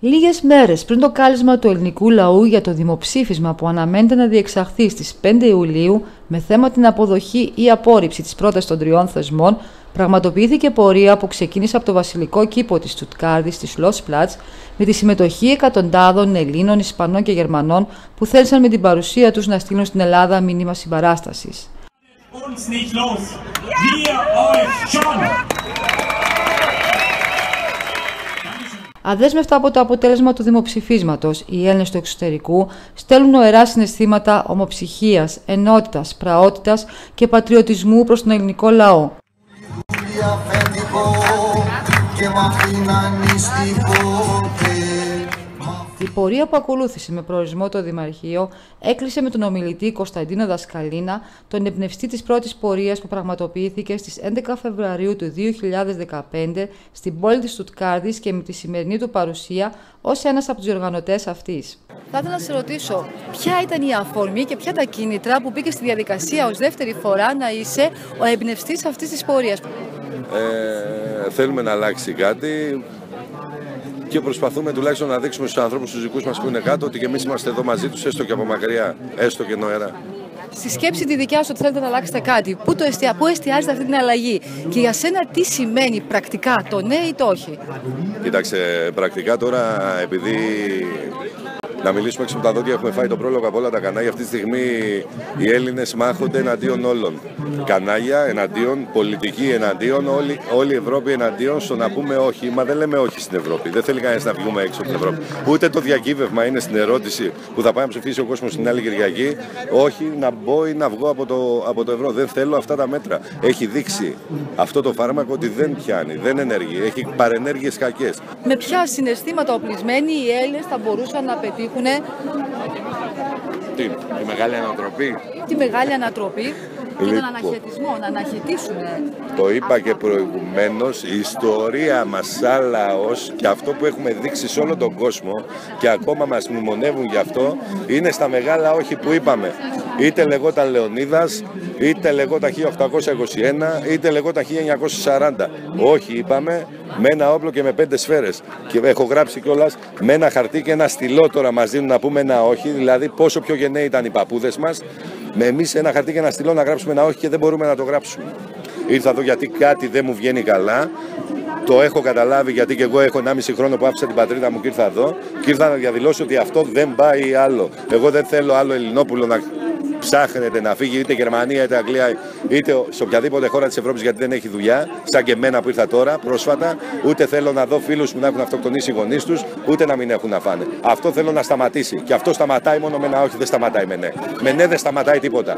Λίγες μέρες πριν το κάλεσμα του ελληνικού λαού για το δημοψήφισμα που αναμένεται να διεξαχθεί στις 5 Ιουλίου με θέμα την αποδοχή ή απόρριψη της πρότασης των τριών θεσμών, πραγματοποιήθηκε πορεία που ξεκίνησε από το βασιλικό κήπο της Στουτγκάρδης στη Schlossplatz με τη συμμετοχή εκατοντάδων Ελλήνων, Ισπανών και Γερμανών που θέλησαν με την παρουσία τους να στείλουν στην Ελλάδα μήνυμα συμπαράστασης. Αδέσμευτα από το αποτέλεσμα του δημοψηφίσματος, οι Έλληνες του εξωτερικού στέλνουν οερά συναισθήματα ομοψυχίας, ενότητας, πραότητας και πατριωτισμού προς τον ελληνικό λαό. Η πορεία που ακολούθησε με προορισμό το Δημαρχείο έκλεισε με τον ομιλητή Κωνσταντίνο Δασκαλίνα, τον εμπνευστή της πρώτης πορείας που πραγματοποιήθηκε στις 11 Φεβρουαρίου του 2015 στην πόλη της Στουτγκάρδης και με τη σημερινή του παρουσία ως ένας από τους διοργανωτές αυτής. Θα ήθελα να σε ρωτήσω, ποια ήταν η αφορμή και ποια τα κίνητρα που μπήκε στη διαδικασία ως δεύτερη φορά να είσαι ο εμπνευστής αυτής της πορείας? Θέλουμε να αλλάξει κάτι. Και προσπαθούμε τουλάχιστον να δείξουμε στους ανθρώπους τους δικούς μας που είναι κάτω ότι και εμείς είμαστε εδώ μαζί τους, έστω και από μακριά, έστω και νοερά. Στη σκέψη τη δικιά σου ότι θέλετε να αλλάξετε κάτι, πού εστιάζετε αυτή την αλλαγή και για σένα τι σημαίνει πρακτικά το ναι ή το όχι? Κοίταξε, πρακτικά τώρα, επειδή να μιλήσουμε έξω από τα δόντια, έχουμε φάει το πρόλογο από όλα τα κανάλια. Αυτή τη στιγμή οι Έλληνες μάχονται εναντίον όλων. Κανάλια εναντίον, πολιτική εναντίον, όλη η Ευρώπη εναντίον στο να πούμε όχι. Μα δεν λέμε όχι στην Ευρώπη. Δεν θέλει κανένας να βγούμε έξω από την Ευρώπη. Ούτε το διακύβευμα είναι στην ερώτηση που θα πάει να ψηφίσει ο κόσμος την άλλη Κυριακή. Όχι να μπω ή να βγω από το ευρώ. Δεν θέλω αυτά τα μέτρα. Έχει δείξει αυτό το φάρμακο ότι δεν πιάνει, δεν ενεργεί. Έχει παρενέργειες κακές. Με ποια συναισθήματα οπλισμένοι οι Έλληνες θα μπορούσαν να πετύχουν τη μεγάλη ανατροπή? Τη μεγάλη ανατροπή και τον αναχαιτισμό, να αναχαιτήσουν. Το είπα και προηγουμένως, η ιστορία μας σαν λαός και αυτό που έχουμε δείξει σε όλο τον κόσμο και ακόμα μας μνημονεύουν γι' αυτό, είναι στα μεγάλα όχι που είπαμε. Είτε λεγόταν Λεωνίδας, είτε λεγόταν 1821, είτε λεγόταν 1940. Όχι είπαμε, με ένα όπλο και με 5 σφαίρες. Και έχω γράψει κιόλας με ένα χαρτί και ένα στυλό τώρα μας δίνουν να πούμε ένα όχι, δηλαδή πόσο πιο γενναίοι ήταν οι παππούδες μας. Με εμείς ένα χαρτί και ένα στυλό να γράψουμε ένα όχι και δεν μπορούμε να το γράψουμε. Ήρθα εδώ γιατί κάτι δεν μου βγαίνει καλά. Το έχω καταλάβει γιατί και εγώ έχω 1,5 χρόνο που άφησα την πατρίδα μου και ήρθα εδώ. Και ήρθα να διαδηλώσω ότι αυτό δεν πάει άλλο. Εγώ δεν θέλω άλλο Ελληνόπουλο να ψάχνεται να φύγει είτε Γερμανία είτε Αγγλία είτε σε οποιαδήποτε χώρα της Ευρώπης γιατί δεν έχει δουλειά, σαν και εμένα που ήρθα τώρα πρόσφατα. Ούτε θέλω να δω φίλους που να έχουν αυτοκτονήσει οι γονείς τους, ούτε να μην έχουν να φάνε. Αυτό θέλω να σταματήσει. Και αυτό σταματάει μόνο με ένα όχι, δεν σταματάει με ναι. Με ναι δεν σταματάει τίποτα.